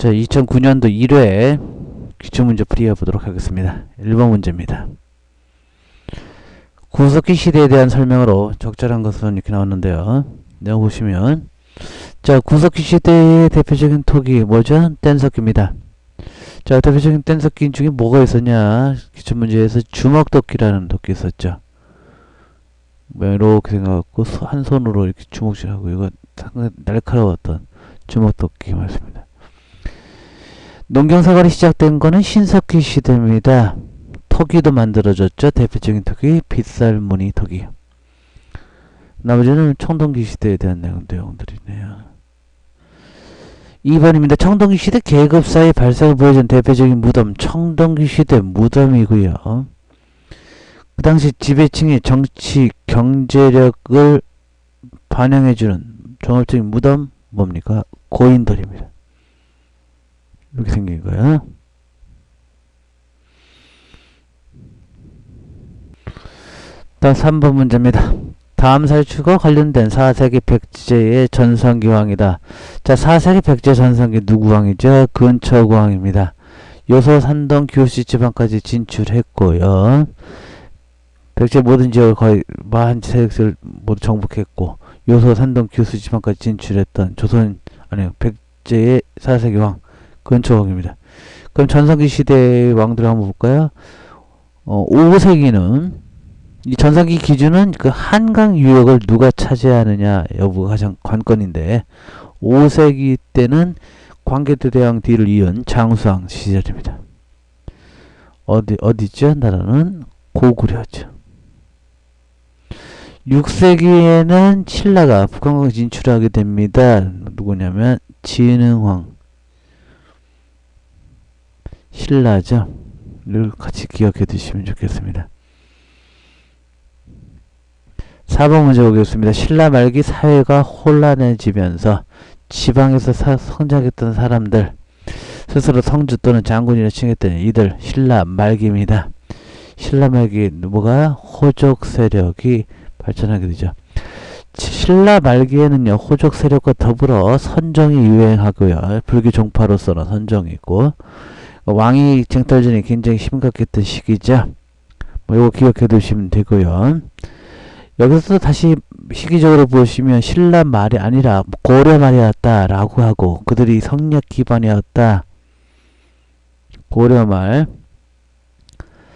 자, 2009년도 1회 기출문제 풀이해 보도록 하겠습니다. 1번 문제입니다. 구석기 시대에 대한 설명으로 적절한 것은 이렇게 나왔는데요. 내가 보시면, 자, 구석기 시대의 대표적인 토기 뭐죠? 뗀석기입니다. 자, 대표적인 뗀석기 중에 뭐가 있었냐? 기출문제에서 주먹토끼라는 토끼 있었죠. 이렇게 생각하고 한 손으로 이렇게 주먹질하고, 이거 상당히 날카로웠던 주먹토끼 말씀입니다. 농경사관이 시작된 거는 신석기 시대입니다. 토기도 만들어졌죠. 대표적인 토기 빗살무늬 토기. 나머지는 청동기 시대에 대한 내용들이네요. 2번입니다. 청동기 시대 계급사의 발상을 보여준 대표적인 무덤 청동기 시대 무덤이고요. 그 당시 지배층의 정치 경제력을 반영해주는 종합적인 무덤 뭡니까? 고인돌입니다. 이렇게 생긴 거야. 다음 3번 문제입니다. 다음 살추가 관련된 4세기 백제의 전성기 왕이다. 자, 4세기 백제 전성기 누구 왕이죠? 근처 왕입니다. 요소, 산동, 규시 지방까지 진출했고요. 백제 모든 지역을 거의 한 세력을 모두 정복했고, 요소, 산동, 규수 지방까지 진출했던 백제의 4세기 왕 근처 왕입니다. 그럼 전성기 시대의 왕들을 한번 볼까요? 5세기는 이 전성기 기준은 그 한강 유역을 누가 차지하느냐 여부가 가장 관건인데, 5세기 때는 광개토대왕 뒤를 이은 장수왕 시절입니다. 어디죠? 나라는 고구려죠. 6세기에는 신라가 북한강 진출하게 됩니다. 누구냐면 진흥왕 신라죠. 이걸 같이 기억해 두시면 좋겠습니다. 4번 문제 보겠습니다. 신라 말기 사회가 혼란해지면서 지방에서 성장했던 사람들, 스스로 성주 또는 장군이라 칭했던 이들 신라 말기입니다. 신라 말기 뭐가? 호족 세력이 발전하게 되죠. 신라 말기에는요, 호족 세력과 더불어 선정이 유행하고요. 불교 종파로서는 선정이 있고, 왕위 쟁탈전이 굉장히 심각했던 시기죠. 이거 기억해 두시면 되고요. 여기서 다시 시기적으로 보시면 신라 말이 아니라 고려 말이었다 라고 하고, 그들이 성략 기반이었다. 고려 말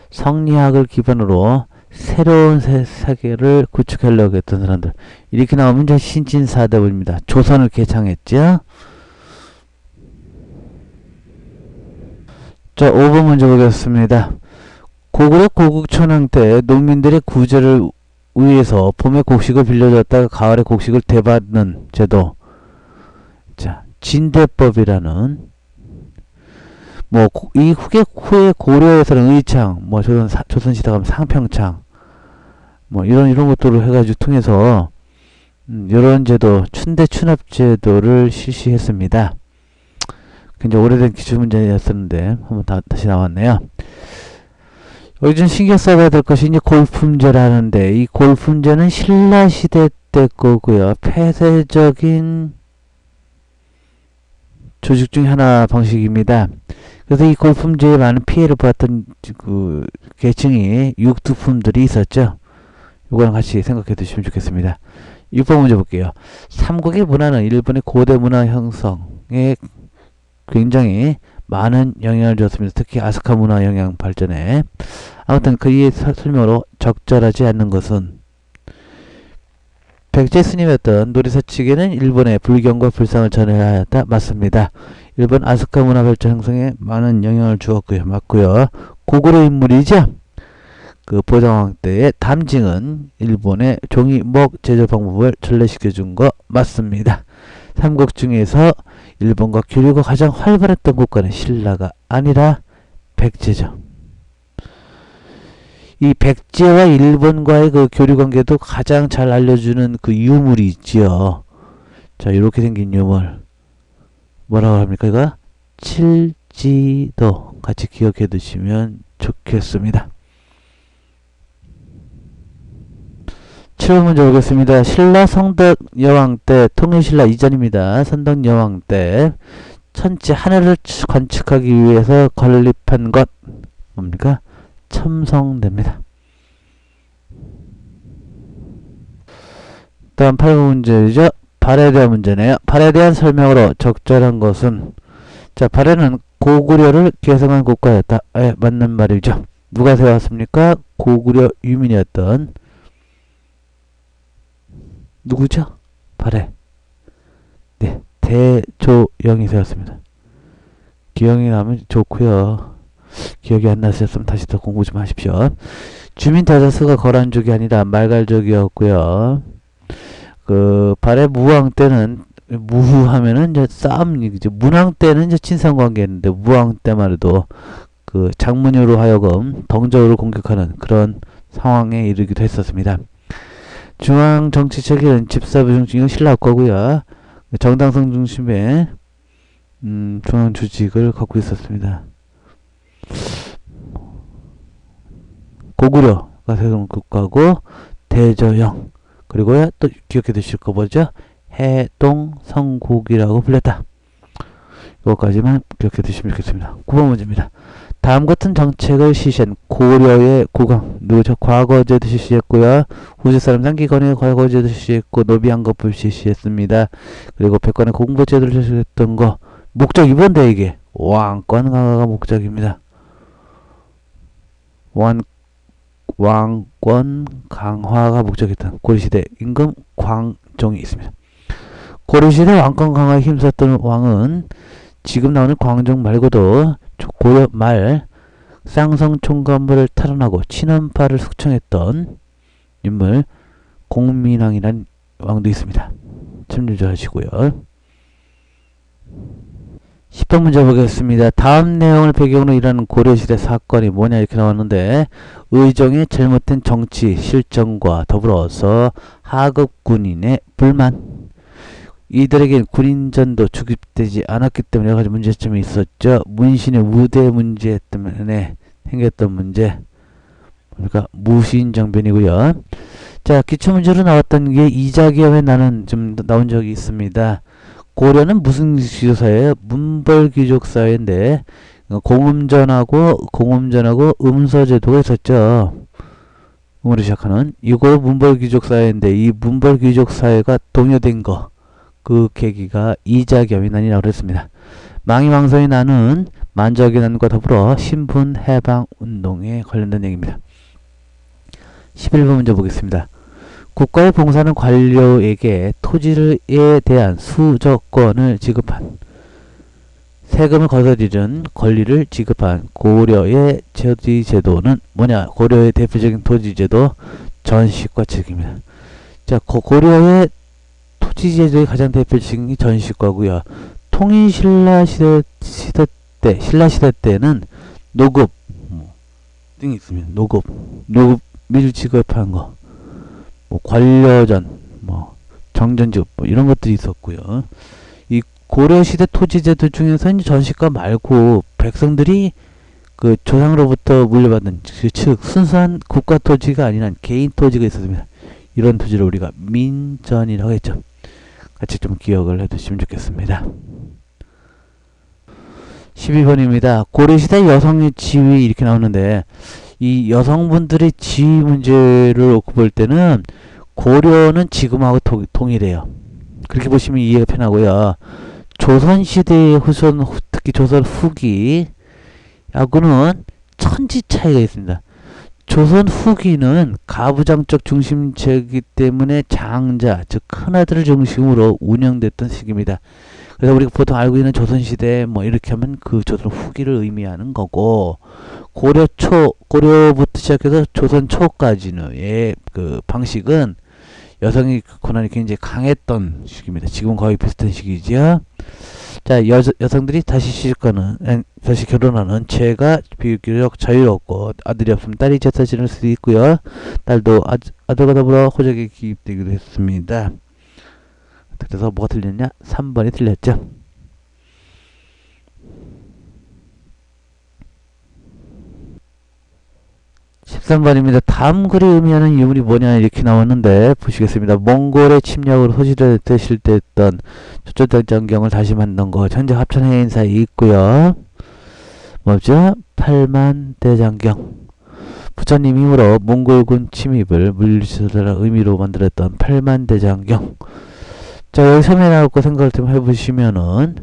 성리학을 기반으로 새로운 세계를 구축하려고 했던 사람들, 이렇게 나오면 이제 신진사대부입니다. 조선을 개창했죠. 자, 5번 문제 보겠습니다. 고구려 고국천황 때 농민들의 구제를 위해서 봄에 곡식을 빌려줬다가 가을에 곡식을 되받는 제도, 자, 진대법이라는, 이 후에 고려에서는 의창, 조선시대 가면 상평창, 이런 것들을 해가지고 통해서, 이런 제도, 춘대 추납제도를 실시했습니다. 굉장히 오래된 기출문제였었는데, 한번 다시 나왔네요. 여기 좀 신경 써봐야 될 것이 이제 골품제라는데, 이 골품제는 신라시대 때 거고요. 폐쇄적인 조직 중에 하나 방식입니다. 그래서 이 골품제에 많은 피해를 보았던 그 계층이 육두품들이 있었죠. 이거랑 같이 생각해 두시면 좋겠습니다. 6번 문제 볼게요. 삼국의 문화는 일본의 고대 문화 형성에 굉장히 많은 영향을 주었습니다. 특히 아스카 문화 영향 발전에. 아무튼 그의 설명으로 적절하지 않는 것은, 백제 스님이었던 노리사 측에는 일본의 불경과 불상을 전해야 하였다. 맞습니다. 일본 아스카 문화 발전 형성에 많은 영향을 주었고요. 맞고요. 고구려 인물이죠. 그 보장왕 때의 담징은 일본의 종이목 제조 방법을 전래시켜준 거 맞습니다. 삼국 중에서 일본과 교류가 가장 활발했던 국가는 신라가 아니라 백제죠. 이 백제와 일본과의 그 교류 관계도 가장 잘 알려주는 그 유물이 있지요. 자, 이렇게 생긴 유물. 뭐라고 합니까? 이거? 칠지도. 같이 기억해 두시면 좋겠습니다. 7번 문제 보겠습니다. 신라 성덕 여왕 때, 통일신라 이전입니다. 선덕 여왕 때 천지 하늘을 관측하기 위해서 건립한 것 뭡니까? 첨성대입니다. 다음 8번 문제죠. 발에 대한 문제네요. 발에 대한 설명으로 적절한 것은 자, 발해는 고구려를 계승한 국가였다. 맞는 말이죠. 누가 세웠습니까? 고구려 유민이었던 누구죠? 발해. 네, 대조영이 세웠습니다. 기억이 나면 좋고요. 기억이 안 나셨으면 다시 더 공부 좀 하십시오. 주민 대다수가 거란족이 아니라 말갈족이었고요. 그 발해 무왕 때는 무후하면은 이제 싸움 얘기죠. 문왕 때는 이제 친선 관계였는데 무왕 때만 해도 그 장문으로 하여금 덩저우를 공격하는 그런 상황에 이르기도 했었습니다. 중앙 정치 체계는 집사부 중심이 신라국가고요. 정당성 중심의 중앙 조직을 갖고 있었습니다. 고구려가 세운 국가고 대저영 그리고 또 기억해 두실 거 뭐죠? 해동성국이라고 불렸다. 이것까지만 기억해 두시면 좋겠습니다. 9번 문제입니다. 다음 같은 정책을 실시한 고려의 국왕 누구죠? 과거제도 실시했고요. 후세사람 상기건의 과거제도 실시했고 노비한거법 실시했습니다. 그리고 백관의 공보제도를 실시했던 거 목적이 뭔데 이게? 왕권 강화가 목적입니다. 왕권 강화가 목적이었던 고려시대 임금 광종이 있습니다. 고려시대 왕권 강화에 힘썼던 왕은 지금 나오는 광종 말고도 고려 말 쌍성 총관부를 탈환하고 친원파를 숙청했던 인물 공민왕이라는 왕도 있습니다. 참 유조하시고요. 10번 문제 보겠습니다. 다음 내용을 배경으로 일어나는 고려시대 사건이 뭐냐 이렇게 나왔는데 의정의 잘못된 정치 실정과 더불어서 하급 군인의 불만 이들에겐 군인전도 주입되지 않았기 때문에 여러가지 문제점이 있었죠. 문신의 우대 문제 때문에 생겼던 문제 그러니까 무신정변이고요. 자, 기초문제로 나왔던 게 이자기업에 나는 좀 나온 적이 있습니다. 고려는 무슨 귀족사회예요? 문벌귀족사회인데 공음전하고 음서제도가 있었죠. 음으로 시작하는 이거 문벌귀족사회인데 이 문벌귀족사회가 동요된 거 그 계기가 이자겸이난이라고 그랬습니다. 망이왕성이 나는 만적의 난과 더불어 신분해방운동에 관련된 얘기입니다. 11번 문제 보겠습니다. 국가에 봉사하는 관료에게 토지에 대한 수저권을 지급한 세금을 거둬들이는 권리를 지급한 고려의 토지제도는 뭐냐? 고려의 대표적인 토지제도 전시과칙입니다. 자, 고려의 토지제도의 가장 대표적인 전시과고요. 통일신라 시대 때는 노급 등이 있습니다. 노급을 지급한 거, 뭐 관료전, 뭐 정전지급 이런 것들이 있었고요. 이 고려시대 토지제도 중에서 이제 전시과 말고 백성들이 그 조상으로부터 물려받은 즉 순수한 국가 토지가 아닌 개인 토지가 있었습니다. 이런 토지를 우리가 민전이라고 했죠. 같이 좀 기억을 해두시면 좋겠습니다. 12번입니다. 고려시대 여성의 지위 이렇게 나오는데 이 여성분들의 지위 문제를 놓고 볼 때는 고려는 지금하고 동일해요. 그렇게 보시면 이해가 편하고요. 조선시대의 특히 조선 후기 하고는 천지 차이가 있습니다. 조선 후기는 가부장적 중심제이기 때문에 장자, 즉 큰아들을 중심으로 운영됐던 시기입니다. 그래서 우리가 보통 알고 있는 조선시대 뭐 이렇게 하면 그 조선 후기를 의미하는 거고 고려부터 시작해서 조선 초까지는 그 방식은 여성의 권한이 굉장히 강했던 시기입니다. 지금은 거의 비슷한 시기죠. 자, 여성들이 다시 결혼하는 죄가 비교적 자유롭고 아들이 없으면 딸이 제사 지낼 수도 있고요. 딸도 아들과 더불어 호적에 기입되기도 했습니다. 그래서 뭐가 틀렸냐? 3번이 틀렸죠. 13번입니다. 다음 글이 의미하는 유물이 뭐냐 이렇게 나왔는데 보시겠습니다. 몽골의 침략으로 소실되실 때 했던 조조대장경을 다시 만든 것 현재 합천 해인사에 있고요. 뭐죠? 팔만대장경. 부처님 힘으로 몽골군 침입을 물리치다라는 의미로 만들었던 팔만대장경. 자, 여기 섬에 나왔고 생각을 좀 해보시면은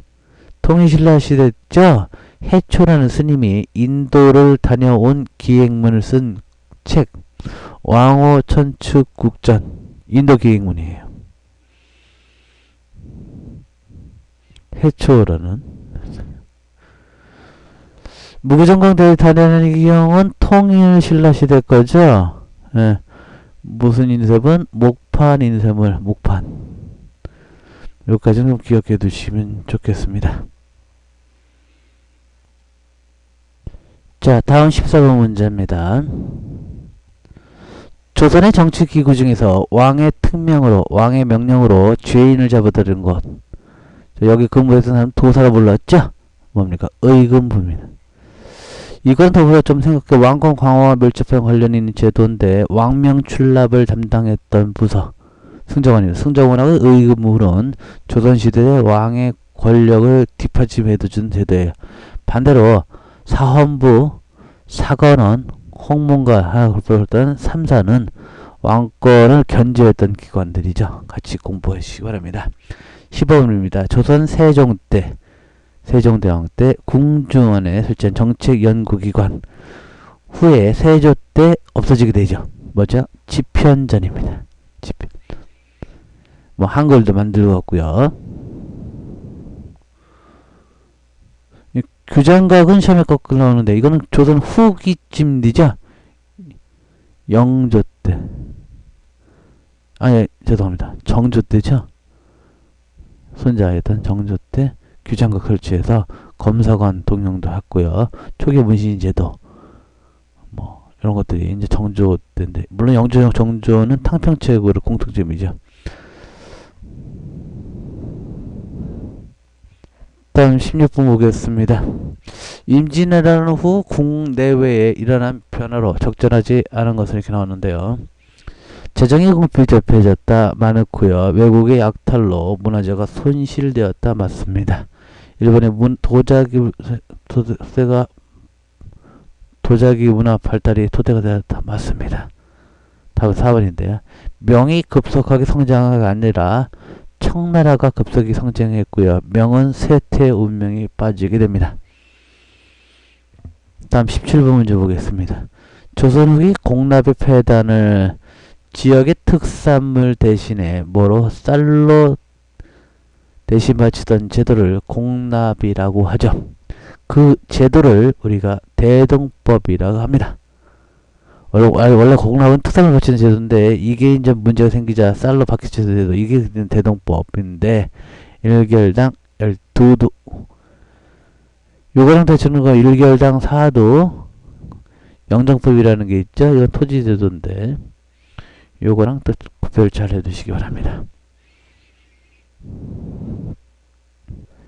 통일신라 시대죠. 해초라는 스님이 인도를 다녀온 기행문을 쓴 책 왕호천축국전 인도 기행문이에요. 해초라는 무구정강대를 다녀온 기행은 통일신라 시대 거죠. 예. 무슨 인쇄문? 목판 인쇄물 목판. 여기까지는 좀 기억해 두시면 좋겠습니다. 자, 다음 14번 문제입니다. 조선의 정치기구 중에서 왕의 특명으로, 왕의 명령으로 죄인을 잡아들인 것. 여기 근무에서 사람 도사가 불렀죠? 뭡니까? 의금부입니다. 이건 더불어 좀 생각해. 왕권 강화와 밀접한 관련이 있는 제도인데 왕명 출납을 담당했던 부서. 승정원입니다. 승정원하고 의금부는 조선시대의 왕의 권력을 뒷받침해두는 제도예요. 반대로 사헌부, 사관원, 홍문관, 하나 그랬던 3사는 왕권을 견제했던 기관들이죠. 같이 공부해 주시기 바랍니다. 15번입니다. 조선 세종대왕 때 궁중원에 설치한 정책연구기관 후에 세조 때 없어지게 되죠. 뭐죠? 집현전입니다. 집현. 뭐 한글도 만들었고요. 규장각은 시험에 거꾸로 나오는데 이거는 조선 후기쯤이죠. 영조 때. 아니 죄송합니다. 정조 때죠. 손자였던 정조 때 규장각 설치해서 검사관 동용도 했고요. 초기 문신 제도 뭐 이런 것들이 이제 정조 때인데 물론 영조 정조는 탕평책으로 공통점이죠. 다음 16분 보겠습니다. 임진왜란 후 국내외에 일어난 변화로 적절하지 않은 것을 이렇게 나왔는데요. 재정이 궁핍해졌다 많았고요. 외국의 약탈로 문화재가 손실되었다 맞습니다. 일본의 도자기 문화 발달이 토대가 되었다 맞습니다. 답은 4번인데요. 명이 급속하게 성장한 게 아니라 청나라가 급속히 성장했고요. 명은 쇠퇴 운명이 빠지게 됩니다. 다음 17번 문제 보겠습니다. 조선 후기 공납의 폐단을 지역의 특산물 대신에 뭐로 쌀로 대신 바치던 제도를 공납이라고 하죠. 그 제도를 우리가 대동법이라고 합니다. 원래 공납은 특산물 바치는 제도인데 이게 이제 문제가 생기자 쌀로 바뀌는 제도 이게 대동법인데 1개월당 12도 요거랑 대치는 거 1개월당 4도 영정법이라는 게 있죠. 이건 토지제도인데 요거랑 또 구별 잘 해두시기 바랍니다.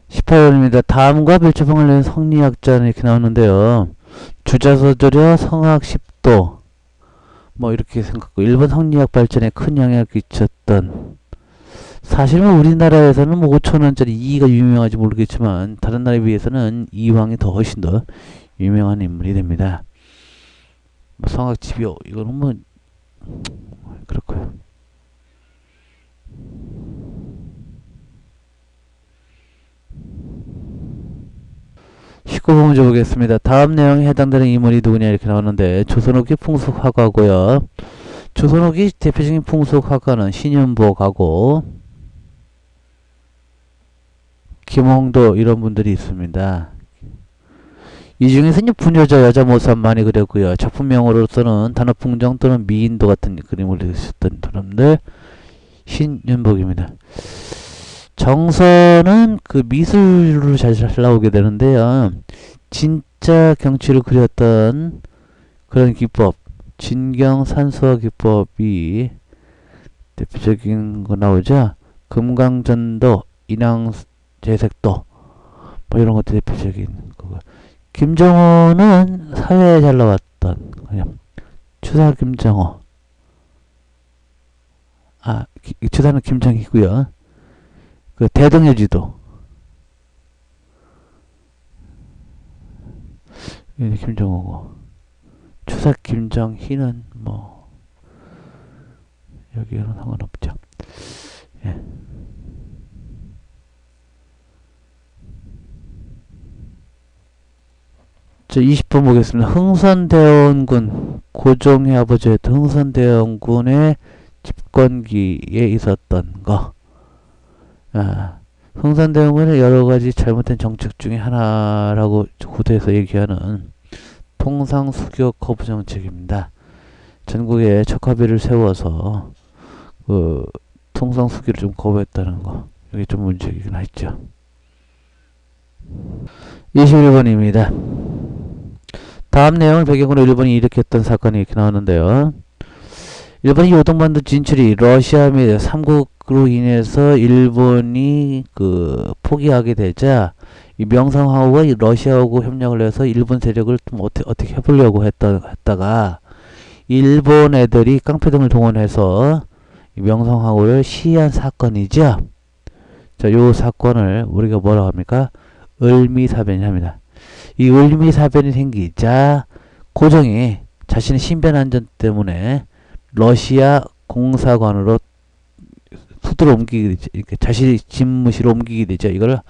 18번입니다. 다음과 밀접한 관련 성리학자는 이렇게 나오는데요. 주자서절여 성학 10도 뭐 이렇게 생각하고 일본 성리학 발전에 큰 영향을 끼쳤던 사실은 우리나라에서는 뭐 5천원짜리 이가 유명한지 모르겠지만 다른 나라에 비해서는 이황이 더 훨씬 더 유명한 인물이 됩니다. 뭐 성학집요 이거는 뭐 그렇고요. 19번 문제 보겠습니다. 다음 내용에 해당되는 인물이 누구냐 이렇게 나오는데 조선 후기 풍속화가고요. 조선 후기 대표적인 풍속화가는 신윤복하고 김홍도 이런 분들이 있습니다. 이 중에서 이제 부녀자 여자 모습 많이 그렸고요. 작품명으로서는 단어풍정 또는 미인도 같은 그림을 그리셨던 사람들 신윤복입니다. 정서는 그 미술로 잘 나오게 되는데요. 진짜 경치를 그렸던 그런 기법, 진경 산수화 기법이 대표적인 거 나오죠. 금강전도, 인왕재색도 뭐 이런 것도 대표적인 거고. 김정호는 사회에 잘 나왔던 그냥 추사 김정호. 추사는 김정희고요. 그 대동여지도. 김정호고. 추사 김정희는 뭐 여기는 상관없죠. 예. 저 20번 보겠습니다. 흥선대원군 고종의 아버지였던 흥선대원군의 집권기에 있었던 거. 흥선대원군의 여러가지 잘못된 정책 중에 하나라고 구도에서 얘기하는 통상수교 거부 정책입니다. 전국에 척화비를 세워서 그 통상수교를 좀 거부했다는 거. 여기 좀 문제이긴 했죠. 21번입니다. 다음 내용을 배경으로 일본이 일으켰던 사건이 이렇게 나오는데요. 일본이 요동반도 진출이 러시아 및 삼국으로 인해서 일본이 포기하게 되자 이 명성황후가 러시아하고 협력을 해서 일본 세력을 좀 어떻게 해보려고 했다가 일본 애들이 깡패등을 동원해서 이 명성황후를 시해한 사건이죠. 자, 요 사건을 우리가 뭐라고 합니까? 을미사변이 합니다. 이 을미사변이 생기자 고종이 자신의 신변 안전 때문에 러시아 공사관으로 수도를 옮기게 되죠. 이렇게 자신의 집무실을 옮기게 되죠. 이걸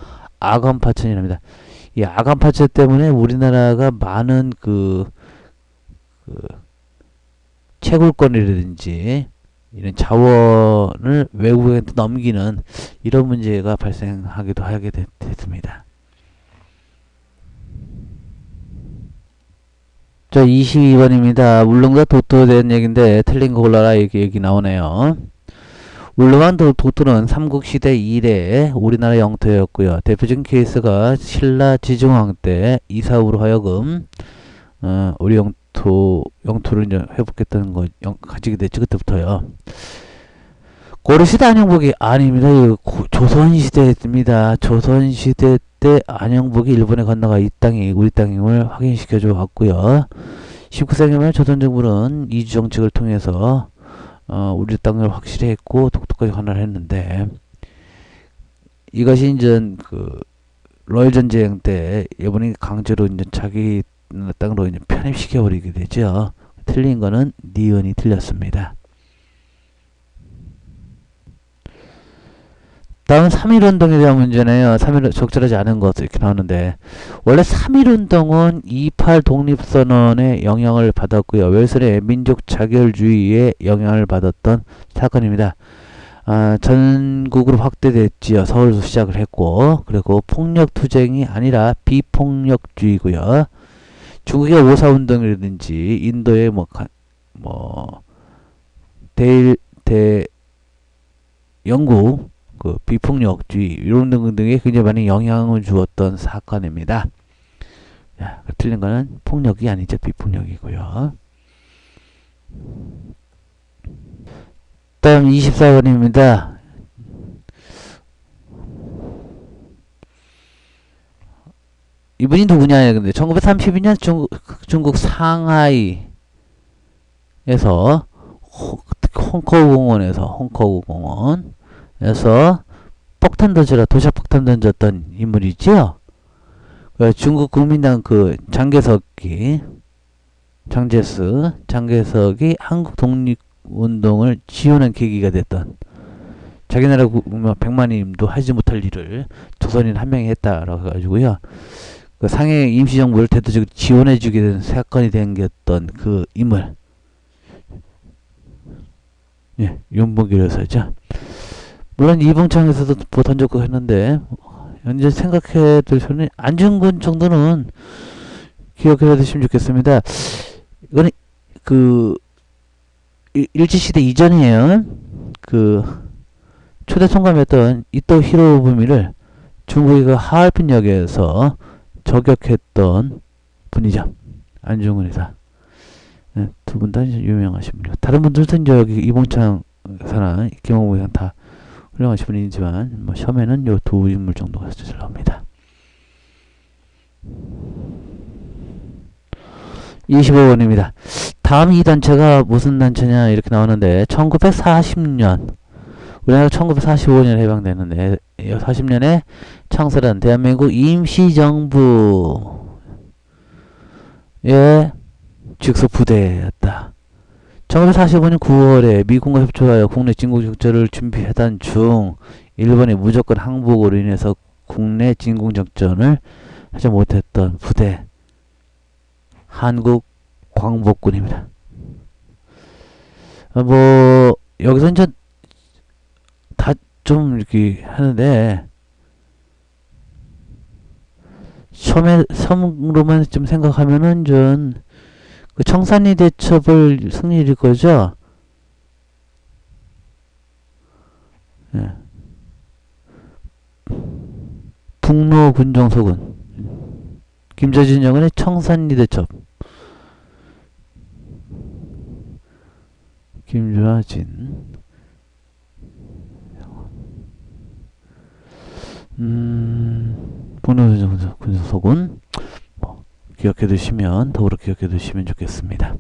아간파천이랍니다. 이 아간파천 때문에 우리나라가 많은 채굴권이라든지 이런 자원을 외국인한테 넘기는 이런 문제가 발생하기도 하게 됐습니다. 자, 22번입니다. 울릉도 도토에 대한 얘기인데 틀린 거 골라라 이렇게 얘기 나오네요. 울릉한 도토는 삼국시대 이래 우리나라 영토였고요. 대표적인 케이스가 신라 지중왕 때 이사우로 하여금 우리 영토를 이제 회복했다는 거 가지게 됐죠. 그때부터요. 고려시대 안영복이 아닙니다. 조선시대입니다. 조선시대 때 안영복이 일본에 건너가 이 땅이 우리 땅임을 확인시켜줘 왔고요. 19세기 말 조선 정부는 이주 정책을 통해서 우리 땅을 확실히 했고 독도까지 건너를 했는데 이것이 이제 러일 전쟁 때 일본이 강제로 이제 자기 땅으로 이제 편입시켜 버리게 되죠. 틀린 거는 니은이 틀렸습니다. 다음은 3.1운동에 대한 문제네요. 3.1 적절하지 않은 것 이렇게 나오는데 원래 3.1운동은 2.8 독립선언의 영향을 받았고요. 웰슬의 민족 자결주의에 영향을 받았던 사건입니다. 전국으로 확대됐지요. 서울에서 시작을 했고 그리고 폭력투쟁이 아니라 비폭력주의고요. 중국의 5.4운동이라든지 인도의 영국 비폭력주의 이런 등등에 굉장히 많은 영향을 주었던 사건입니다. 야, 틀린 거는 폭력이 아니죠. 비폭력이고요. 다음 24번입니다. 이분이 누구냐? 근데 1932년 중국 상하이에서 홍커우공원에서 폭탄 던져라 도시락 폭탄 던졌던 인물이지요. 중국 국민당 장개석이 한국 독립운동을 지원한 계기가 됐던 자기 나라 백만님도 하지 못할 일을 조선인 한 명이 했다라고 해가지고요. 상해 임시정부를 대대적으로 지원해주게 된 사건이 생겼던 그 인물. 예, 윤봉길에서죠. 물론 이봉창에서도 던졌고 했는데 현재 생각해둘 필요는 안중근 정도는 기억해 두시면 좋겠습니다. 이거는 일제시대 이전이에요. 초대 총감이었던 이토 히로부미를 중국의 하얼빈역에서 저격했던 분이죠. 안중근이다. 네, 두 분 다 유명하신 분이고 다른 분들도 이제 여기 이봉창 사나 김홍무상 다 훌륭하신 분이지만 처음에는 요 두 인물 정도가 잘 나옵니다. 25번입니다. 다음 이 단체가 무슨 단체냐 이렇게 나오는데 1940년 우리나라 1945년에 해방되는데 40년에 창설한 대한민국 임시정부의 직속 부대였다. 1945년 9월에 미군과 협조하여 국내 진공작전을 준비하던 중 일본의 무조건 항복으로 인해서 국내 진공작전을 하지 못했던 부대 한국광복군입니다. 뭐 여기서 이제 다 좀 이렇게 하는데 처음으로만 좀 생각하면은 전 그 청산리 대첩을 승리일 거죠. 예. 북로 군정서군 김저진 장군의 청산리 대첩 김좌진 북로 군정서군 뭐 기억해 두시면 더불어 기억해 두시면 좋겠습니다.